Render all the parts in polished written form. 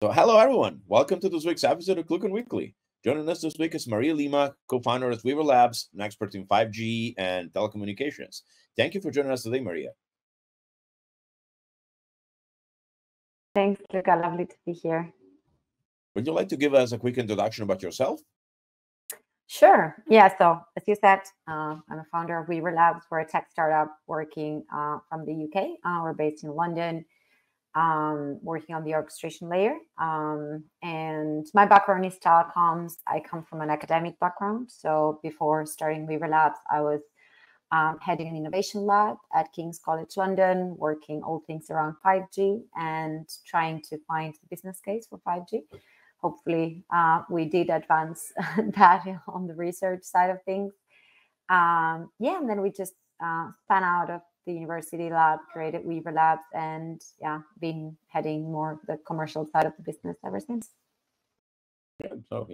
So, hello everyone. Welcome to this week's episode of ClueCon Weekly. Joining us this week is Maria Lema, co-founder of Weaver Labs, an expert in 5G and telecommunications. Thank you for joining us today, Maria. Thanks, Luca. Lovely to be here. Would you like to give us a quick introduction about yourself? Sure. Yeah. So, as you said, I'm a founder of Weaver Labs. We're a tech startup working from the UK. We're based in London, working on the orchestration layer. And my background is telecoms. I come from an academic background. So, before starting Weaver Labs, I was heading an innovation lab at King's College London, working all things around 5G and trying to find the business case for 5G. Hopefully, we did advance that on the research side of things. And then we just spun out of the university lab, created Weaver Labs, and been heading more the commercial side of the business ever since. So,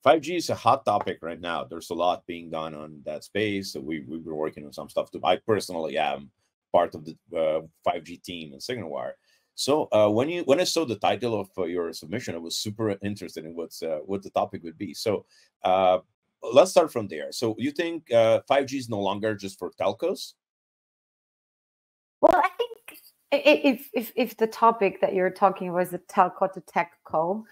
5G is a hot topic right now. There's a lot being done on that space. So we've been working on some stuff too. I personally am part of the 5G team in SignalWire. So when I saw the title of your submission, I was super interested in what the topic would be. So let's start from there. So you think 5G is no longer just for telcos? Well, I think if the topic that you're talking about is a telco to techco,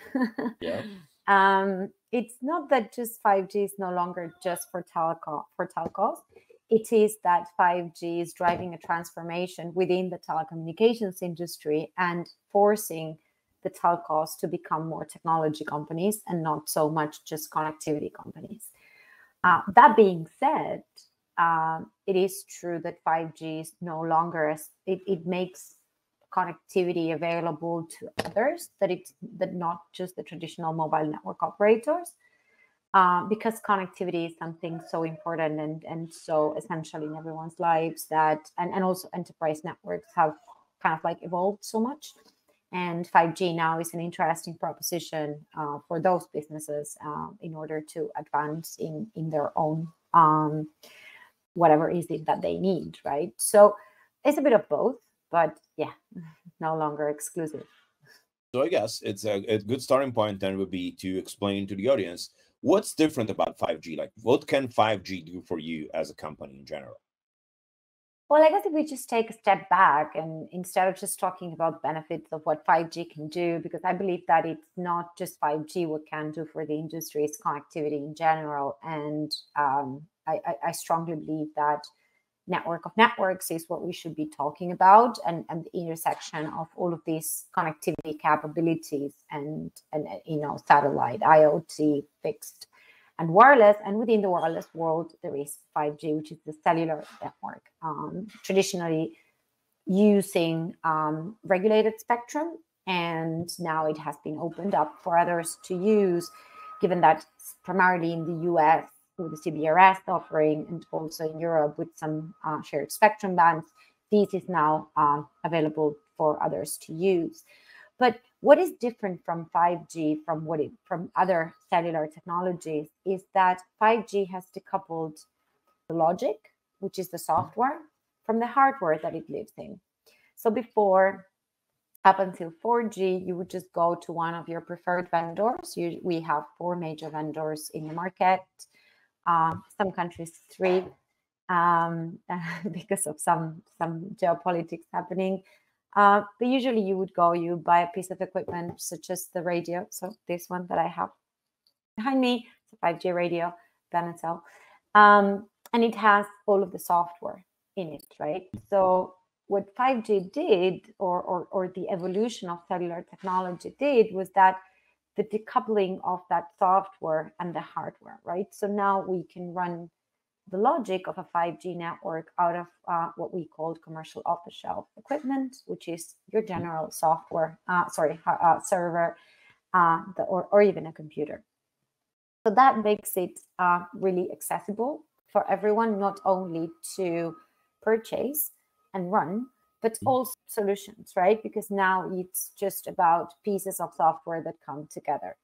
it's not that just 5G is no longer just for telcos. It is that 5G is driving a transformation within the telecommunications industry and forcing the telcos to become more technology companies and not so much just connectivity companies. That being said, it is true that 5G is no longer, it makes connectivity available to others, that not just the traditional mobile network operators. Because connectivity is something so important and so essential in everyone's lives that, and also enterprise networks have kind of like evolved so much. And 5G now is an interesting proposition for those businesses in order to advance in their own, whatever is it that they need, right? So it's a bit of both, but no longer exclusive. So I guess it's a good starting point then would be to explain to the audience what's different about 5G? Like, what can 5G do for you as a company in general? Well, I guess if we just take a step back and instead of just talking about benefits of what 5G can do, because I believe that it's not just 5G what can do for the industry, it's connectivity in general. And I strongly believe that network of networks is what we should be talking about, and the intersection of all of these connectivity capabilities and satellite, IoT, fixed and wireless. And within the wireless world, there is 5G, which is the cellular network, traditionally using regulated spectrum, and now it has been opened up for others to use, given that primarily in the US with the CBRS offering, and also in Europe with some shared spectrum bands, this is now available for others to use. But what is different from 5G from other cellular technologies is that 5G has decoupled the logic, which is the software, from the hardware that it lives in. So before, up until 4G, you would just go to one of your preferred vendors. We have 4 major vendors in the market. Some countries 3 because of some geopolitics happening. But usually you buy a piece of equipment such as the radio. So this one that I have behind me, it's a 5G radio, Benettel. And it has all of the software in it, right? So what 5G did, or the evolution of cellular technology did, was that the decoupling of that software and the hardware, right? So now we can run the logic of a 5G network out of what we call commercial off-the-shelf equipment, which is your general software, server, or even a computer. So that makes it really accessible for everyone, not only to purchase and run, but also solutions, right? Because now it's just about pieces of software that come together.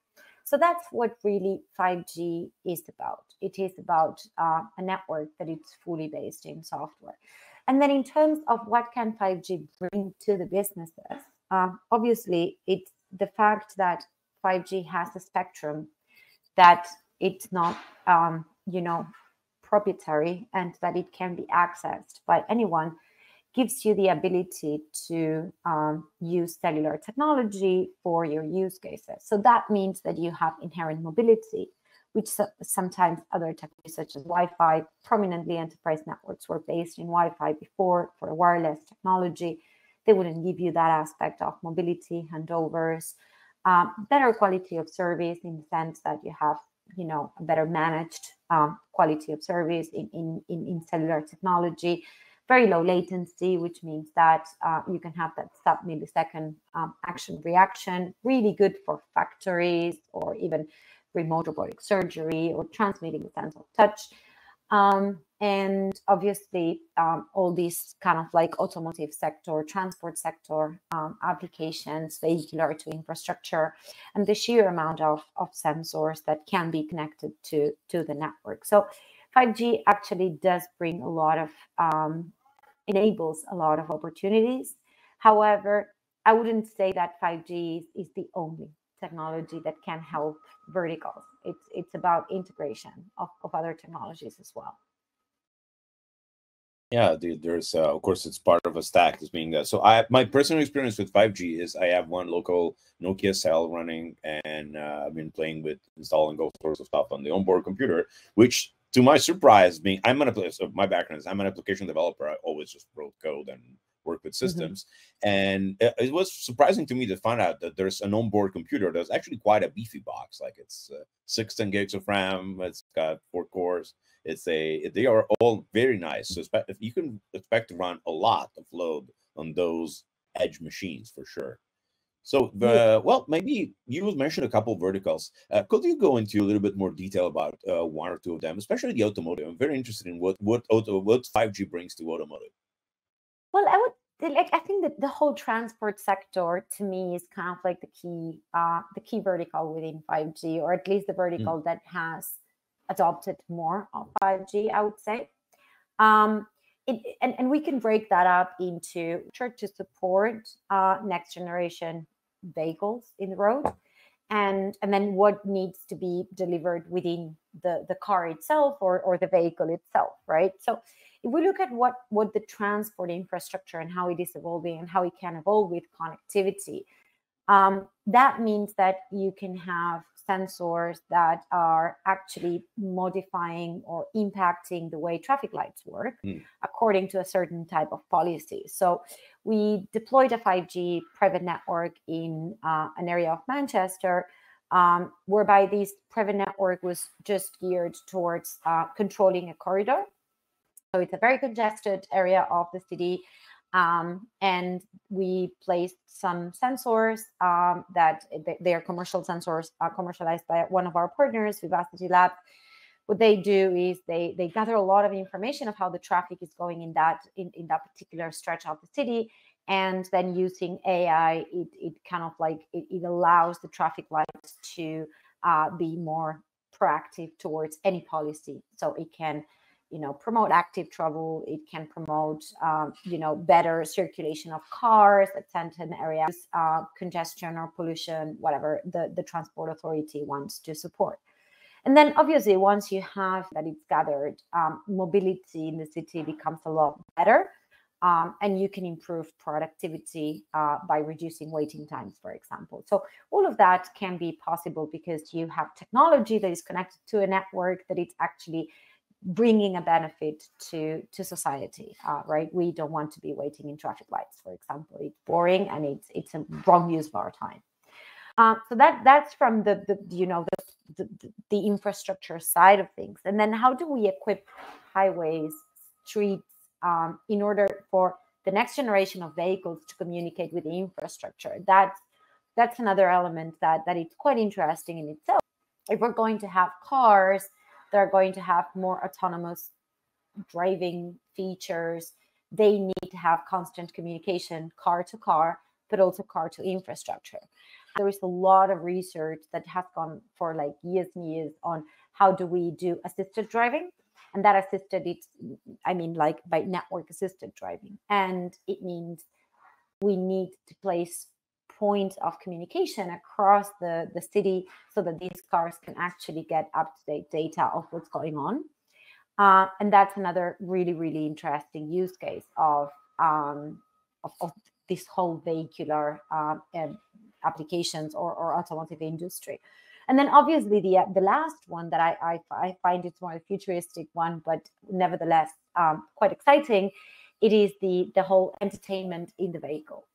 So that's what really 5G is about. It is about a network that is fully based in software. And then in terms of what can 5G bring to the businesses, obviously it's the fact that 5G has a spectrum, that it's not, proprietary, and that it can be accessed by anyone, gives you the ability to use cellular technology for your use cases. So that means that you have inherent mobility, which sometimes other technologies such as Wi-Fi, prominently enterprise networks were based in Wi-Fi before for wireless technology. They wouldn't give you that aspect of mobility, handovers, better quality of service in the sense that you have, a better managed quality of service in cellular technology, very low latency, which means that you can have that sub-millisecond action reaction, really good for factories or even remote robotic surgery or transmitting the sense of touch. And obviously, all these kind of like automotive sector, transport sector applications, vehicular to infrastructure, and the sheer amount of sensors that can be connected to the network. So 5G actually does bring a lot of, enables a lot of opportunities. However, I wouldn't say that 5G is the only technology that can help verticals. It's about integration of other technologies as well. Yeah, there's of course it's part of a stack as being that. So my personal experience with 5G is I have one local Nokia cell running, and I've been playing with installing all sorts of stuff on the onboard computer, which to my surprise, being so my background is I'm an application developer. I always just wrote code and work with systems, and it was surprising to me to find out that there's an onboard computer that's actually quite a beefy box. Like it's 16 gigs of RAM, it's got 4 cores. They are all very nice. So if you can expect to run a lot of load on those edge machines for sure. So, well, maybe you mentioned a couple of verticals. Could you go into a little bit more detail about one or two of them, especially the automotive? I'm very interested in what 5G brings to automotive. Well, I think that the whole transport sector to me is kind of like the key vertical within 5G, or at least the vertical that has adopted more of 5G, I would say. And we can break that up into to support next generation vehicles in the road, and then what needs to be delivered within the car itself or the vehicle itself, right? So if we look at what the transport infrastructure and how it is evolving and how it can evolve with connectivity, that means that you can have sensors that are actually modifying or impacting the way traffic lights work according to a certain type of policy. So we deployed a 5G private network in an area of Manchester, whereby this private network was just geared towards controlling a corridor. So it's a very congested area of the city. And we placed some sensors that they are commercial sensors commercialized by one of our partners, Vivacity Lab. What they do is they gather a lot of information of how the traffic is going in that particular stretch of the city, and then using AI, it kind of like it allows the traffic lights to be more proactive towards any policy. So it can promote active travel. It can promote, better circulation of cars at certain areas, congestion or pollution, whatever the transport authority wants to support. And then obviously, once you have that it's gathered, mobility in the city becomes a lot better. And you can improve productivity by reducing waiting times, for example. So all of that can be possible because you have technology that is connected to a network that it's actually bringing a benefit to society, right? We don't want to be waiting in traffic lights, for example. It's boring and it's a wrong use of our time. So that's from the infrastructure side of things. And then how do we equip highways, streets, in order for the next generation of vehicles to communicate with the infrastructure? That's another element that it's quite interesting in itself. If we're going to have cars that are going to have more autonomous driving features, they need to have constant communication car to car, but also car to infrastructure. There is a lot of research that has gone for like years and years on how do we do assisted driving. And that assisted, like by network assisted driving. And it means we need to place point of communication across the city so that these cars can actually get up-to-date data of what's going on. And that's another really, really interesting use case of this whole vehicular applications or automotive industry. And then obviously the last one that I find it's more a futuristic one, but nevertheless quite exciting. It is the whole entertainment in the vehicle.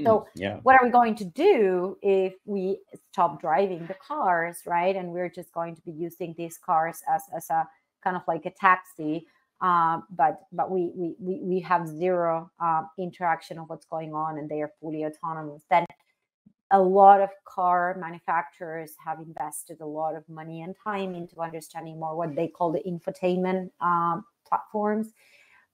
So what are we going to do if we stop driving the cars, right? And we're just going to be using these cars as a kind of like a taxi, but we have zero interaction of what's going on, and they are fully autonomous. Then a lot of car manufacturers have invested a lot of money and time into understanding more what they call the infotainment platforms.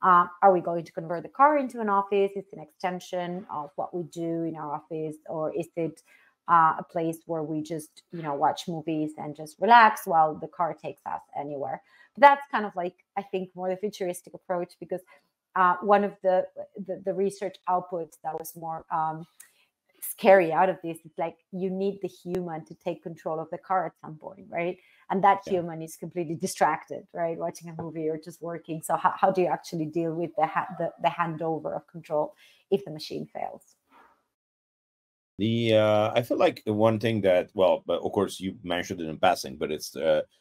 Are we going to convert the car into an office? It's an extension of what we do in our office, or is it a place where we just, watch movies and just relax while the car takes us anywhere? But that's kind of like, I think, more the futuristic approach, because one of the research outputs that was more scary out of this is like, you need the human to take control of the car at some point, right? And that human is completely distracted, right, watching a movie or just working. So how do you actually deal with the handover of control if the machine fails? I feel like one thing that, well, but of course you mentioned it in passing, but it's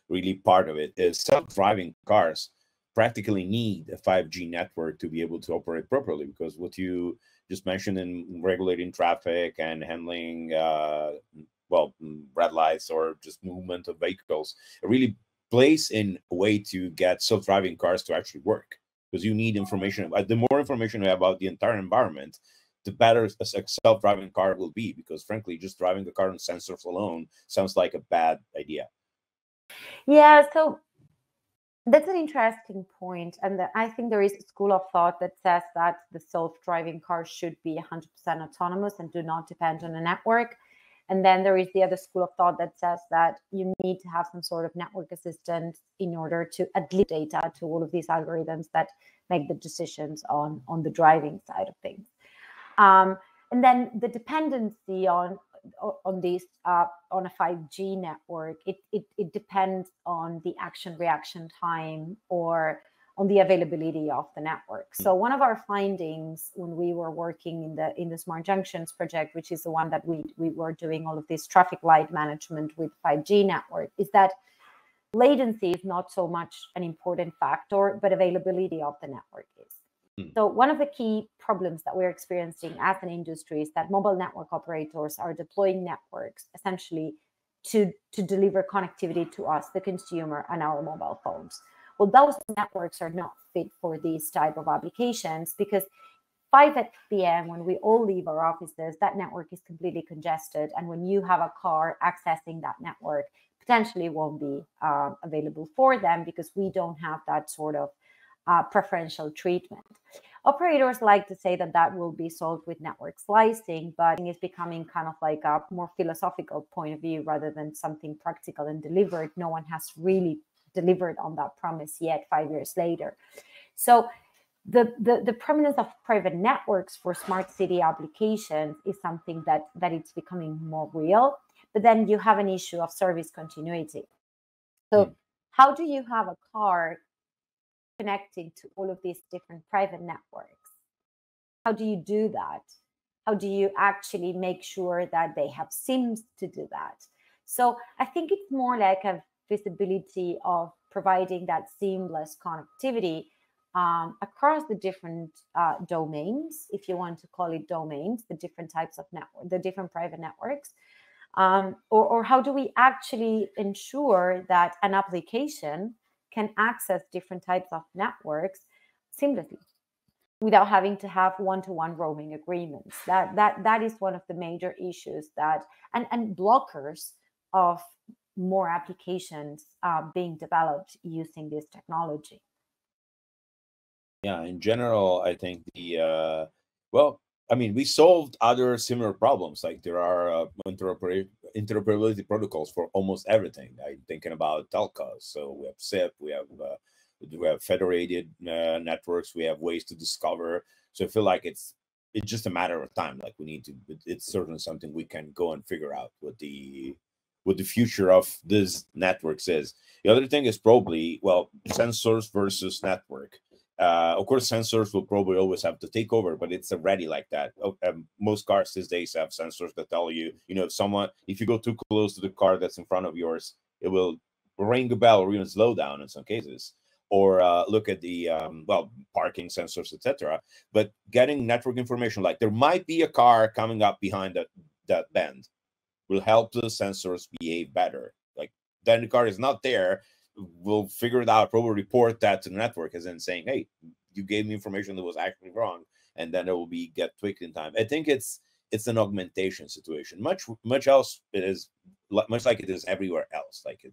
really part of it, is self-driving cars practically need a 5G network to be able to operate properly, because what you just mentioned in regulating traffic and handling red lights or just movement of vehicles, it really plays in a way to get self-driving cars to actually work, because you need information. The more information you have about the entire environment, the better a self-driving car will be, because frankly, just driving the car on sensors alone sounds like a bad idea. Yeah, so that's an interesting point. And I think there is a school of thought that says that the self-driving car should be 100% autonomous and do not depend on a network. And then there is the other school of thought that says that you need to have some sort of network assistant in order to add data to all of these algorithms that make the decisions on the driving side of things. And then the dependency on this on a 5G network, it depends on the action reaction time or on the availability of the network. So one of our findings when we were working in the Smart Junctions project, which is the one that we were doing all of this traffic light management with 5G network, is that latency is not so much an important factor, but availability of the network is. So one of the key problems that we're experiencing as an industry is that mobile network operators are deploying networks essentially to deliver connectivity to us, the consumer, and our mobile phones. Well, those networks are not fit for these type of applications, because 5 p.m. when we all leave our offices, that network is completely congested. And when you have a car accessing that network, potentially won't be available for them, because we don't have that sort of preferential treatment. Operators like to say that will be solved with network slicing, but it's becoming kind of like a more philosophical point of view rather than something practical and delivered. No one has really delivered on that promise yet 5 years later. So the prominence of private networks for smart city applications is something that it's becoming more real. But then you have an issue of service continuity. So how do you have a car connecting to all of these different private networks? How do you do that? How do you actually make sure that they have SIMs to do that? So I think it's more like a visibility of providing that seamless connectivity across the different domains, if you want to call it domains, the different types of network, the different private networks. Or how do we actually ensure that an application can access different types of networks seamlessly without having to have one-to-one roaming agreements? That is one of the major issues that and blockers of more applications being developed using this technology. Yeah, in general, I think we solved other similar problems. Like there are interoperability protocols for almost everything. I'm thinking about Telcos. So we have SIP, we have federated networks, we have ways to discover. So I feel like it's it's just a matter of time. Like we need to, it's certainly something we can go and figure out what the future of this networks is. The other thing is probably, well, sensors versus network. Of course, sensors will probably always have to take over, but it's already like that. Most cars these days have sensors that tell you, if you go too close to the car that's in front of yours, it will ring a bell or even slow down in some cases. Or look at the parking sensors, etc. But getting network information, like there might be a car coming up behind that bend, will help the sensors behave better. Like then the car is not there, we'll figure it out, probably report that to the network as in saying, hey, you gave me information that was actually wrong, and then it will be get tweaked in time. I think it's an augmentation situation. Much else it is much like it is everywhere else. Like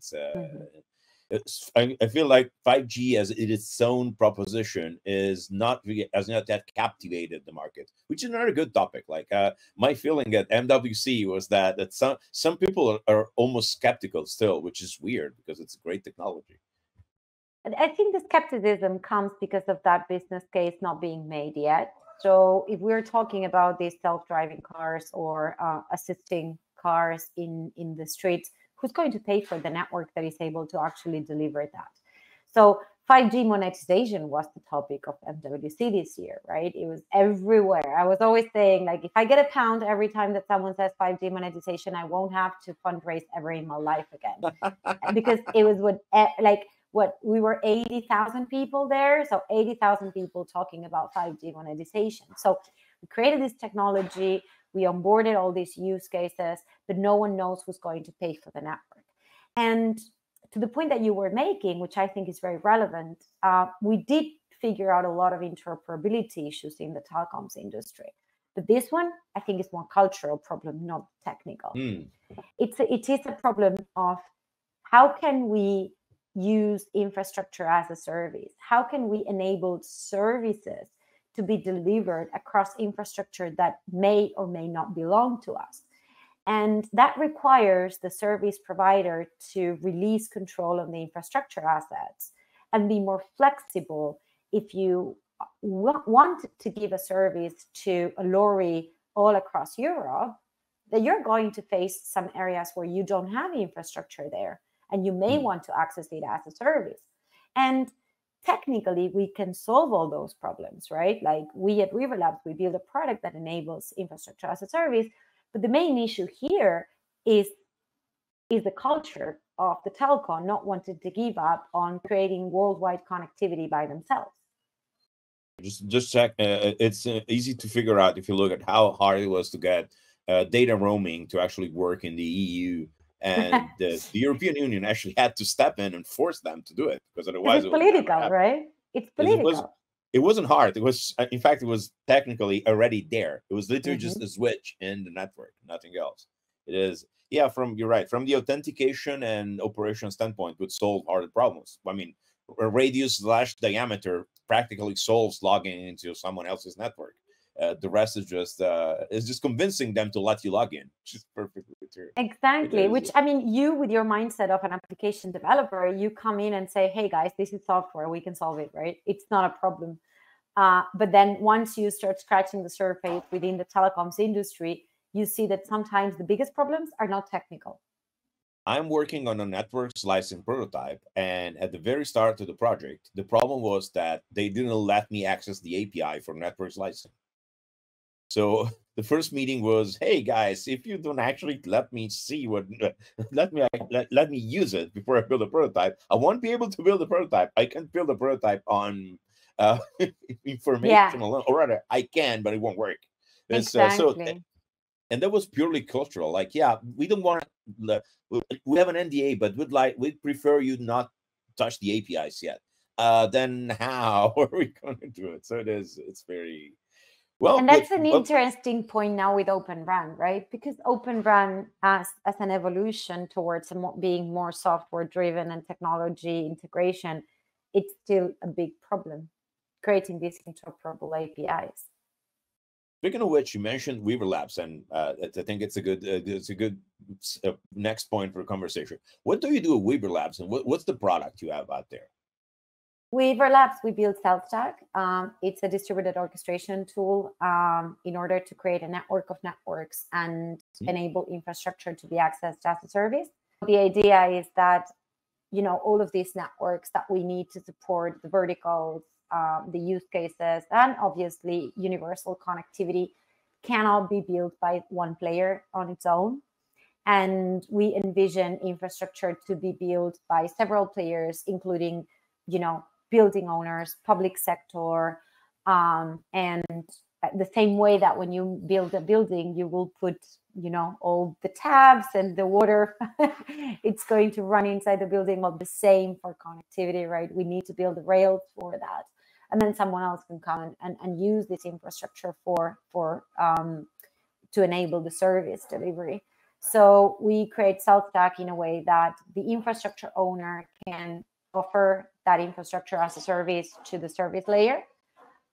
I feel like 5G as its own proposition has not yet captivated the market, which is another good topic. Like my feeling at MWC was that some people are almost skeptical still, which is weird because it's a great technology. I think the skepticism comes because of that business case not being made yet. So if we're talking about these self-driving cars or assisting cars in the streets, who's going to pay for the network that is able to actually deliver that? So 5G monetization was the topic of MWC this year, right? It was everywhere. I was always saying, like, if I get a pound every time that someone says 5G monetization, I won't have to fundraise ever in my life again. Because it was what we were 80,000 people there. So 80,000 people talking about 5G monetization. So we created this technology. We onboarded all these use cases, but no one knows who's going to pay for the network. And to the point that you were making, which I think is very relevant, we did figure out a lot of interoperability issues in the telecoms industry. But this one, I think, is more cultural problem, not technical. It is a problem of how can we use infrastructure as a service? How can we enable services to be delivered across infrastructure that may or may not belong to us? And that requires the service provider to release control on the infrastructure assets and be more flexible. If you want to give a service to a lorry all across Europe, that you're going to face some areas where you don't have infrastructure there, and you may want to access it as a service. And technically, we can solve all those problems, right? Like we at River Labs, we build a product that enables infrastructure as a service. But the main issue here is the culture of the telco not wanting to give up on creating worldwide connectivity by themselves. Just check. It's easy to figure out if you look at how hard it was to get data roaming to actually work in the EU. And the European Union actually had to step in and force them to do it, because otherwise it's political, right? It's political. It wasn't hard. It was, in fact, it was technically already there. It was literally just a switch in the network, nothing else. It is, yeah, you're right. From the authentication and operation standpoint, would solve hard problems. I mean, a radius / diameter practically solves logging into someone else's network. The rest is just convincing them to let you log in, which is perfectly true. Exactly. Which, I mean, you with your mindset of an application developer, you come in and say, hey guys, this is software, we can solve it, right? It's not a problem. But then once you start scratching the surface within the telecoms industry, you see that sometimes the biggest problems are not technical. I'm working on a network slicing prototype, and at the very start of the project, the problem was that they didn't let me access the API for network slicing. So the first meeting was, hey guys, if you don't actually let me see let me use it before I build a prototype, I won't be able to build a prototype. I can't build a prototype on information alone, or rather, I can, but it won't work. Exactly. And that was purely cultural. Like, yeah, we don't want to. We have an NDA, but we'd prefer you not touch the APIs yet. Then how are we going to do it? So it's very. Well, and that's an interesting point now with Open RAN, right? Because Open RAN as an evolution towards being more software driven and technology integration, it's still a big problem, creating these interoperable APIs. Speaking of which, you mentioned Weaver Labs, and I think it's a good next point for conversation. What do you do at Weaver Labs, and what's the product you have out there? With Labs, we built CellStack. It's a distributed orchestration tool in order to create a network of networks and enable infrastructure to be accessed as a service. The idea is that, you know, all of these networks that we need to support the verticals, the use cases, and obviously universal connectivity cannot be built by one player on its own. And we envision infrastructure to be built by several players, including, you know, building owners, public sector, and the same way that when you build a building, you will put, you know, all the tabs and the water, it's going to run inside the building. Well, the same for connectivity, right? We need to build the rails for that. And then someone else can come and use this infrastructure to enable the service delivery. So we create CellStack in a way that the infrastructure owner can offer that infrastructure as a service to the service layer,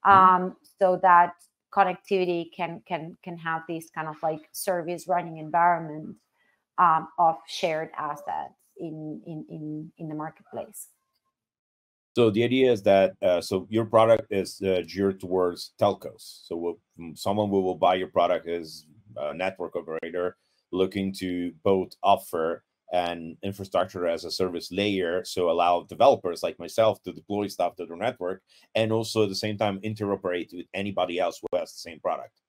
so that connectivity can have this kind of like service running environment of shared assets in the marketplace. So the idea is that so your product is geared towards telcos. So someone who will buy your product is a network operator looking to both offer an infrastructure as a service layer, so allow developers like myself to deploy stuff to their network, and also at the same time interoperate with anybody else who has the same product.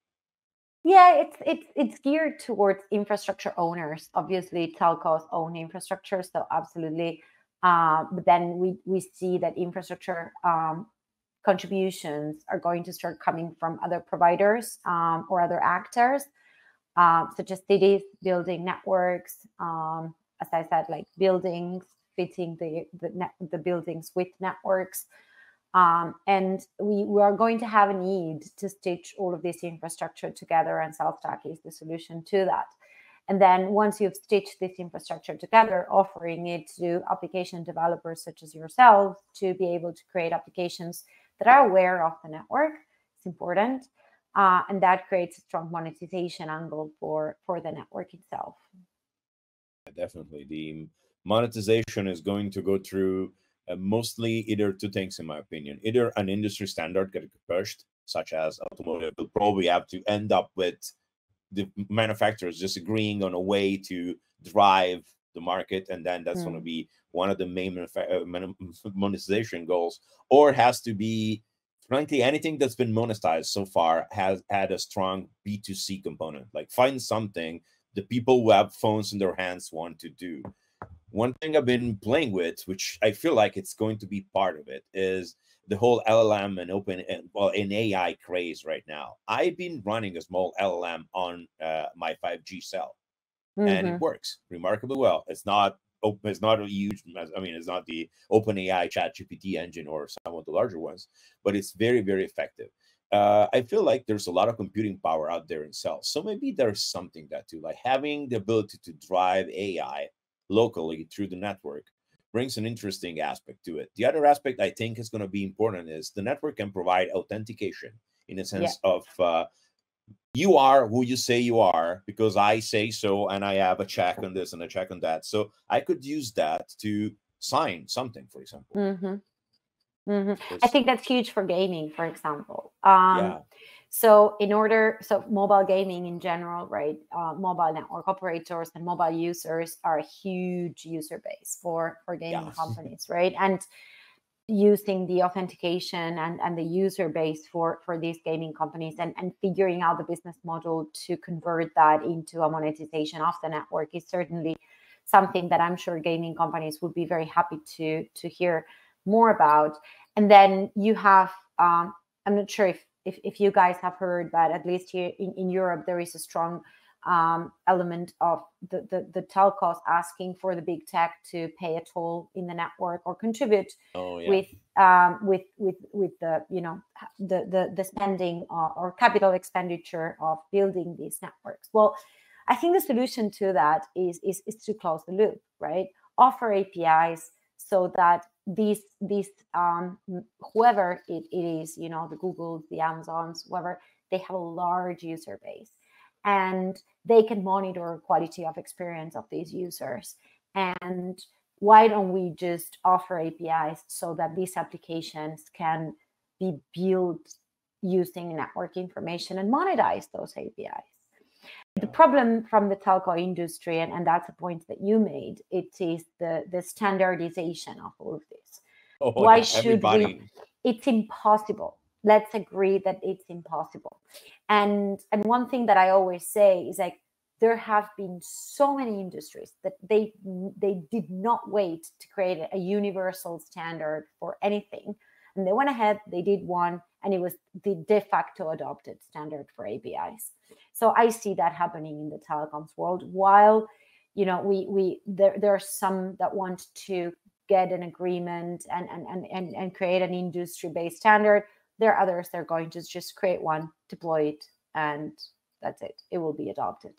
Yeah, it's geared towards infrastructure owners. Obviously, telcos own infrastructure, so absolutely. But then we see that infrastructure contributions are going to start coming from other providers or other actors, such as cities building networks. As I said, like buildings, fitting the buildings with networks. And we are going to have a need to stitch all of this infrastructure together, and CellStack is the solution to that. And then once you've stitched this infrastructure together, offering it to application developers such as yourself to be able to create applications that are aware of the network. It's important. And that creates a strong monetization angle for the network itself. Definitely. The monetization is going to go through mostly either two things, in my opinion. Either an industry standard getting pushed, such as automotive, will probably have to end up with the manufacturers just agreeing on a way to drive the market, and then that's going to be one of the main monetization goals. Or it has to be, frankly, anything that's been monetized so far has had a strong B2C component. Like find something the people who have phones in their hands want to do. One thing I've been playing with, which I feel like it's going to be part of it, is the whole LLM and an AI craze right now. I've been running a small LLM on my 5G cell, and it works remarkably well. It's not a huge, I mean, it's not the OpenAI ChatGPT engine or some of the larger ones, but it's very, very effective. I feel like there's a lot of computing power out there in cells. So maybe there's something that too, like having the ability to drive AI locally through the network brings an interesting aspect to it. The other aspect I think is going to be important is the network can provide authentication in a sense of you are who you say you are because I say so, and I have a check on this and a check on that. So I could use that to sign something, for example. I think that's huge for gaming, for example. Yeah. So mobile gaming in general, right? Mobile network operators and mobile users are a huge user base for gaming companies, right? And using the authentication and the user base for these gaming companies and figuring out the business model to convert that into a monetization of the network is certainly something that I'm sure gaming companies would be very happy to hear more about. And then you have, I'm not sure if you guys have heard, but at least here in Europe, there is a strong element of the telcos asking for the big tech to pay a toll in the network or contribute with the, you know, the spending or capital expenditure of building these networks. Well, I think the solution to that is to close the loop, right? Offer APIs so that these whoever it is, you know, the Googles, the Amazons, whoever, they have a large user base and they can monitor quality of experience of these users. And why don't we just offer APIs so that these applications can be built using network information and monetize those APIs? The problem from the telco industry, and that's a point that you made, it is the standardization of all of this. Why should we? It's impossible. Let's agree that it's impossible. And one thing that I always say is like, there have been so many industries that they did not wait to create a universal standard for anything. And they went ahead, they did one, and it was the de facto adopted standard for APIs. So I see that happening in the telecoms world. While, you know, there are some that want to get an agreement and create an industry-based standard. There are others that are going to just create one, deploy it, and that's it. It will be adopted.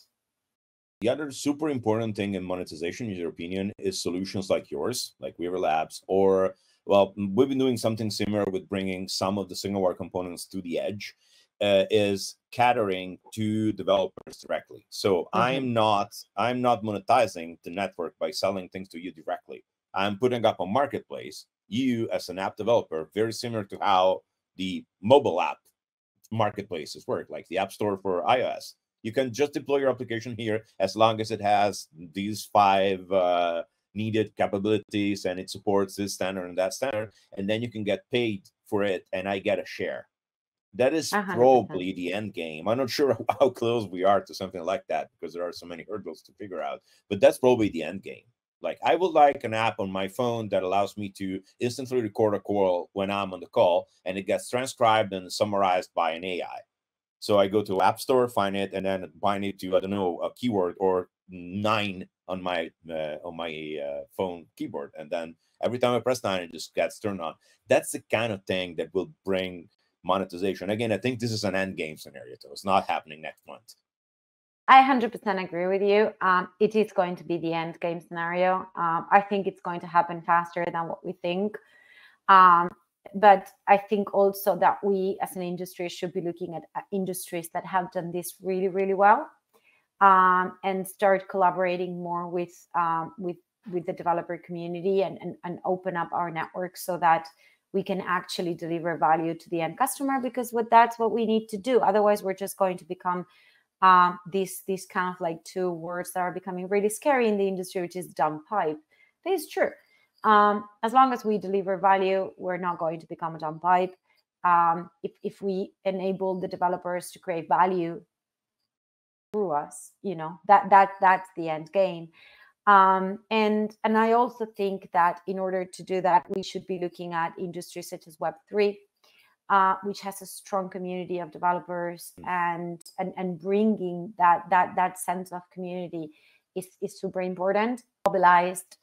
The other super important thing in monetization, in your opinion, is solutions like yours, like Weaver Labs, or, well, we've been doing something similar with bringing some of the SignalWire components to the edge, is catering to developers directly. So I'm not monetizing the network by selling things to you directly. I'm putting up a marketplace. You, as an app developer, very similar to how the mobile app marketplaces work, like the App Store for iOS. You can just deploy your application here as long as it has these 5 needed capabilities and it supports this standard and that standard, and then you can get paid for it, and I get a share. That is 100%. Probably the end game. I'm not sure how close we are to something like that because there are so many hurdles to figure out, but that's probably the end game. Like, I would like an app on my phone that allows me to instantly record a call when I'm on the call, and it gets transcribed and summarized by an AI. So I go to App Store, find it, and then bind it to, I don't know, a keyword or 9 on my phone keyboard. And then every time I press 9, it just gets turned on. That's the kind of thing that will bring monetization. Again, I think this is an end game scenario, so it's not happening next month. I 100% agree with you. It is going to be the end game scenario. I think it's going to happen faster than what we think. But I think also that we as an industry should be looking at industries that have done this really, really well, and start collaborating more with the developer community and open up our network so that we can actually deliver value to the end customer, because that's what we need to do. Otherwise, we're just going to become these kind of like 2 words that are becoming really scary in the industry, which is dumb pipe. That is true. As long as we deliver value, we're not going to become a dumb pipe. If we enable the developers to create value through us, you know, that's the end game. And I also think that in order to do that, we should be looking at industries such as Web3, which has a strong community of developers, and bringing that sense of community is super important. Mobilized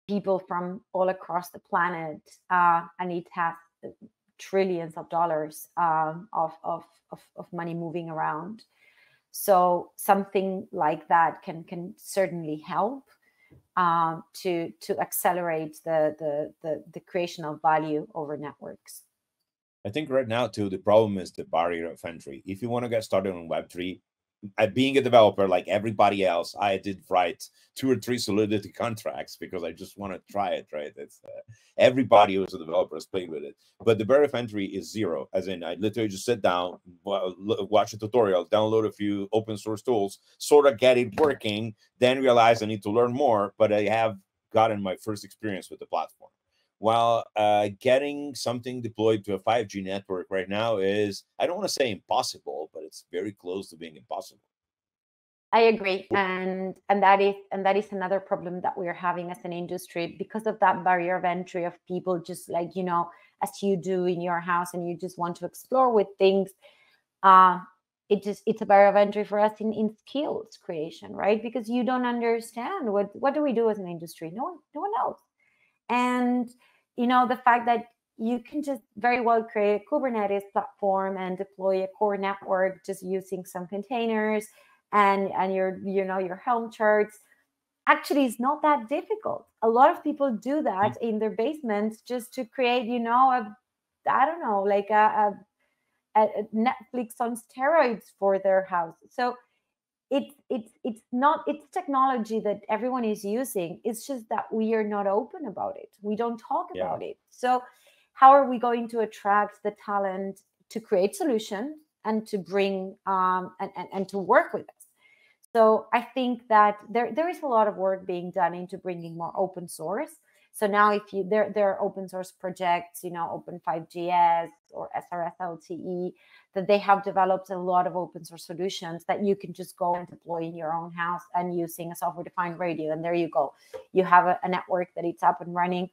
people from all across the planet, and it has trillions of dollars of money moving around. So something like that can certainly help to accelerate the creation of value over networks. I think right now too, the problem is the barrier of entry. If you want to get started on Web3, being a developer like everybody else, I did write 2 or 3 Solidity contracts because I just want to try it, right? It's everybody who's a developer has played with it, but the barrier of entry is 0. As in, I literally just sit down, watch a tutorial, download a few open source tools, sort of get it working, then realize I need to learn more, but I have gotten my first experience with the platform. While getting something deployed to a 5G network right now is, I don't want to say impossible, but it's very close to being impossible. I agree, and that is another problem that we're having as an industry, because of that barrier of entry of people just like, you know, as you do in your house, and you just want to explore with things. It's a barrier of entry for us in skills creation, right? Because you don't understand what do we do as an industry. No one knows. And, you know, the fact that you can just very well create a Kubernetes platform and deploy a core network just using some containers and your Helm charts actually is not that difficult. A lot of people do that in their basements just to create, you know, a Netflix on steroids for their house. So it's technology that everyone is using. It's just that we are not open about it. We don't talk Yeah. about it. So how are we going to attract the talent to create solutions and to bring and to work with us? So I think that there is a lot of work being done into bringing more open source. So now, if you there are open source projects, Open 5GS or SRS LTE, that they have developed a lot of open source solutions that you can just go and deploy in your own house and using a software defined radio, and there you go, you have a network that it's up and running.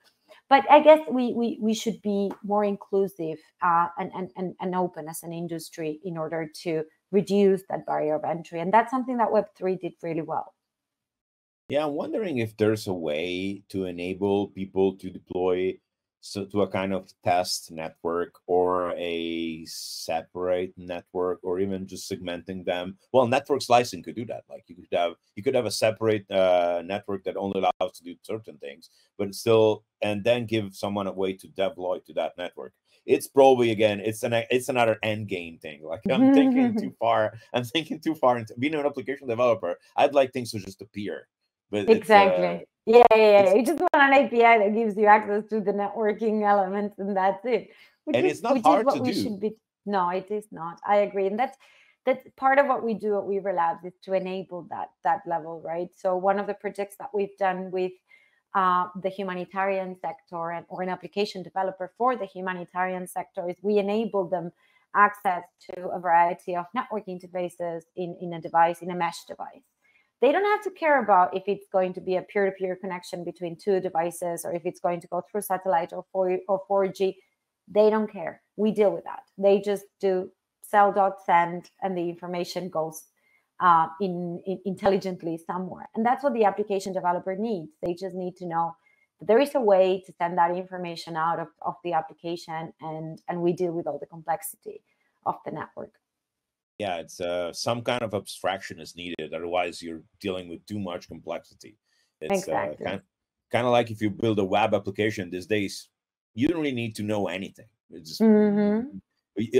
But I guess we should be more inclusive and open as an industry in order to reduce that barrier of entry, and that's something that Web3 did really well. Yeah, I'm wondering if there's a way to enable people to deploy to a kind of test network or a separate network, or even just segmenting them. Well, network slicing could do that. Like you could have a separate network that only allows to do certain things, but still, and then give someone a way to deploy to that network. It's probably, again, it's another end game thing. Like, I'm thinking too far. I'm thinking too far into being an application developer. I'd like things to just appear. But exactly. Yeah. You just want an API that gives you access to the networking elements, and that's it. It's not hard to do. Should be. No, it is not. I agree, and that's part of what we do at Weaver Labs, is to enable that level, right? So one of the projects that we've done with the humanitarian sector or an application developer for the humanitarian sector is we enable them access to a variety of network interfaces in a device, in a mesh device. They don't have to care about if it's going to be a peer-to-peer connection between two devices, or if it's going to go through satellite or 4G. They don't care. We deal with that. They just do cell.send, and the information goes intelligently somewhere. And that's what the application developer needs. They just need to know that there is a way to send that information out of the application, and we deal with all the complexity of the network. Yeah, it's some kind of abstraction is needed. Otherwise, you're dealing with too much complexity. It's exactly. kind of like if you build a web application these days, you don't really need to know anything. It's just,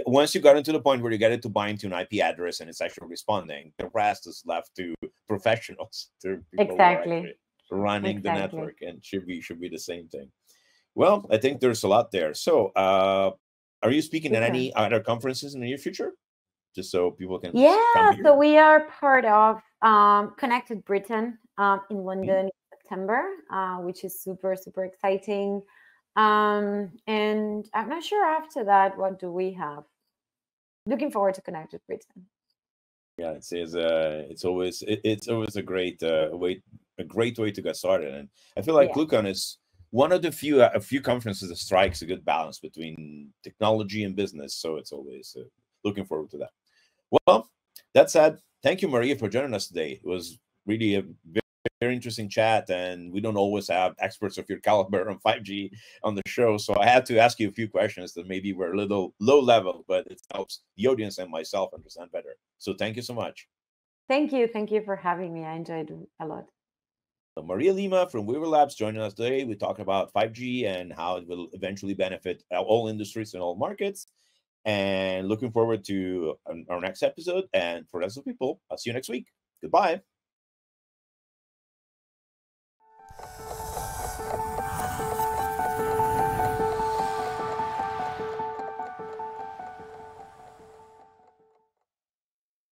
once you got into the point where you get it to bind to an IP address and it's actually responding, the rest is left to professionals, to people who are actually running the network, and should be the same thing. Well, I think there's a lot there. So, are you speaking at any other conferences in the near future? Just so people can come here? So we are part of Connected Britain in London in September, which is super, super exciting. And I'm not sure after that, what do we have? Looking forward to Connected Britain. Yeah, it's always a great way to get started. And I feel like ClueCon is one of the few conferences that strikes a good balance between technology and business. So it's always looking forward to that. Well, that said, thank you, Maria, for joining us today. It was really a very interesting chat, and we don't always have experts of your caliber on 5G on the show. So I had to ask you a few questions that maybe were a little low level, but it helps the audience and myself understand better. So thank you so much. Thank you. Thank you for having me. I enjoyed it a lot. So Maria Lema from Weaver Labs joining us today. We talked about 5G and how it will eventually benefit all industries and all markets. And looking forward to our next episode. And for the rest of the people, I'll see you next week. Goodbye.